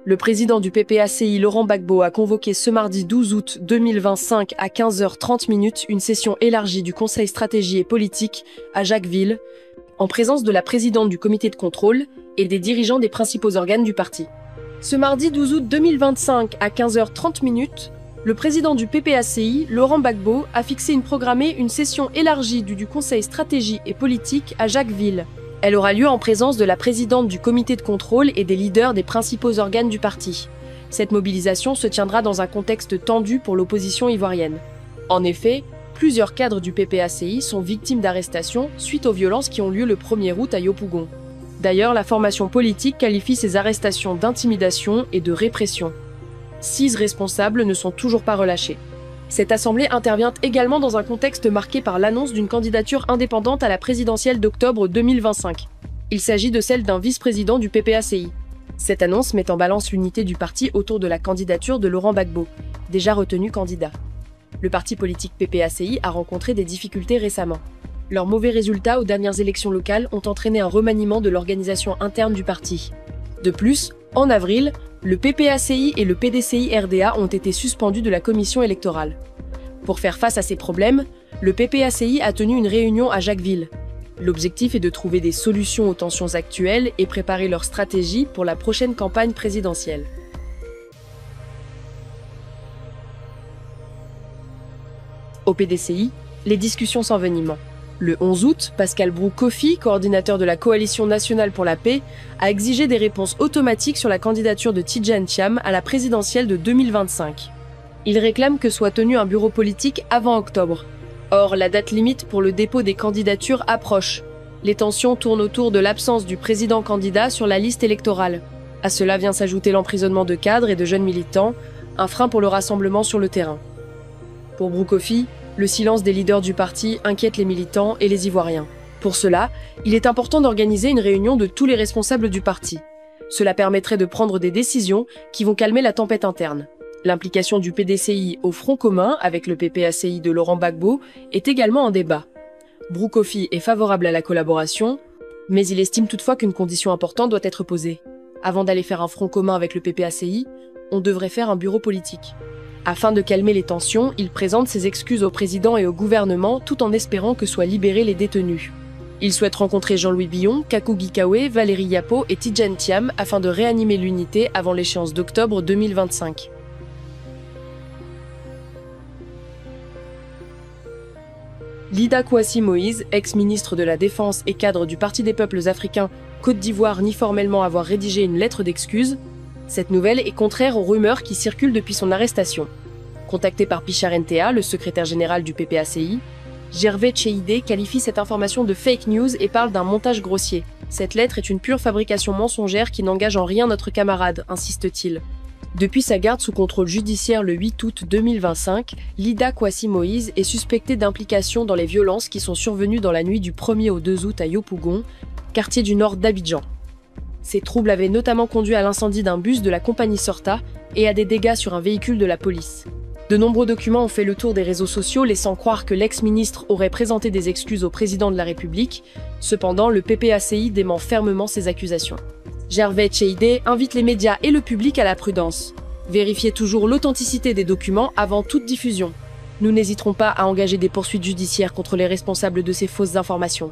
Le président du PPACI, Laurent Gbagbo, a convoqué ce mardi 12 août 2025 à 15h30 une session élargie du Conseil stratégie et politique à Jacquesville, en présence de la présidente du comité de contrôle et des dirigeants des principaux organes du parti. Ce mardi 12 août 2025 à 15h30, le président du PPACI, Laurent Gbagbo, a fixé une session élargie du Conseil stratégie et politique à Jacquesville. Elle aura lieu en présence de la présidente du comité de contrôle et des leaders des principaux organes du parti. Cette mobilisation se tiendra dans un contexte tendu pour l'opposition ivoirienne. En effet, plusieurs cadres du PPACI sont victimes d'arrestations suite aux violences qui ont lieu le 1er août à Yopougon. D'ailleurs, la formation politique qualifie ces arrestations d'intimidation et de répression. 6 responsables ne sont toujours pas relâchés. Cette assemblée intervient également dans un contexte marqué par l'annonce d'une candidature indépendante à la présidentielle d'octobre 2025. Il s'agit de celle d'un vice-président du PPACI. Cette annonce met en balance l'unité du parti autour de la candidature de Laurent Gbagbo, déjà retenu candidat. Le parti politique PPACI a rencontré des difficultés récemment. Leurs mauvais résultats aux dernières élections locales ont entraîné un remaniement de l'organisation interne du parti. De plus, en avril, le PPACI et le PDCI-RDA ont été suspendus de la commission électorale. Pour faire face à ces problèmes, le PPACI a tenu une réunion à Jacquesville. L'objectif est de trouver des solutions aux tensions actuelles et préparer leur stratégie pour la prochaine campagne présidentielle. Au PDCI, les discussions s'enveniment. Le 11 août, Pascal Brou-Kofi, coordinateur de la Coalition nationale pour la paix, a exigé des réponses automatiques sur la candidature de Tidjane Thiam à la présidentielle de 2025. Il réclame que soit tenu un bureau politique avant octobre. Or, la date limite pour le dépôt des candidatures approche. Les tensions tournent autour de l'absence du président candidat sur la liste électorale. À cela vient s'ajouter l'emprisonnement de cadres et de jeunes militants, un frein pour le rassemblement sur le terrain. Pour Brou-Kofi, le silence des leaders du parti inquiète les militants et les Ivoiriens. Pour cela, il est important d'organiser une réunion de tous les responsables du parti. Cela permettrait de prendre des décisions qui vont calmer la tempête interne. L'implication du PDCI au front commun avec le PPACI de Laurent Gbagbo est également en débat. Brou-Kofi est favorable à la collaboration, mais il estime toutefois qu'une condition importante doit être posée. Avant d'aller faire un front commun avec le PPACI, on devrait faire un bureau politique. Afin de calmer les tensions, il présente ses excuses au président et au gouvernement tout en espérant que soient libérés les détenus. Il souhaite rencontrer Jean-Louis Billon, Kakou Gikawe, Valérie Yapo et Tidjane Thiam afin de réanimer l'unité avant l'échéance d'octobre 2025. Lida Kouassi Moïse, ex-ministre de la Défense et cadre du Parti des peuples africains Côte d'Ivoire, nie formellement avoir rédigé une lettre d'excuse. Cette nouvelle est contraire aux rumeurs qui circulent depuis son arrestation. Contacté par Pichar Nta, le secrétaire général du PPACI, Gervais Tcheidé qualifie cette information de fake news et parle d'un montage grossier. Cette lettre est une pure fabrication mensongère qui n'engage en rien notre camarade, insiste-t-il. Depuis sa garde sous contrôle judiciaire le 8 août 2025, Lida Kouassi Moïse est suspectée d'implication dans les violences qui sont survenues dans la nuit du 1er au 2 août à Yopougon, quartier du nord d'Abidjan. Ces troubles avaient notamment conduit à l'incendie d'un bus de la compagnie Sorta et à des dégâts sur un véhicule de la police. De nombreux documents ont fait le tour des réseaux sociaux laissant croire que l'ex-ministre aurait présenté des excuses au président de la République. Cependant, le PPACI dément fermement ces accusations. Gervais Tcheidé invite les médias et le public à la prudence. Vérifiez toujours l'authenticité des documents avant toute diffusion. Nous n'hésiterons pas à engager des poursuites judiciaires contre les responsables de ces fausses informations.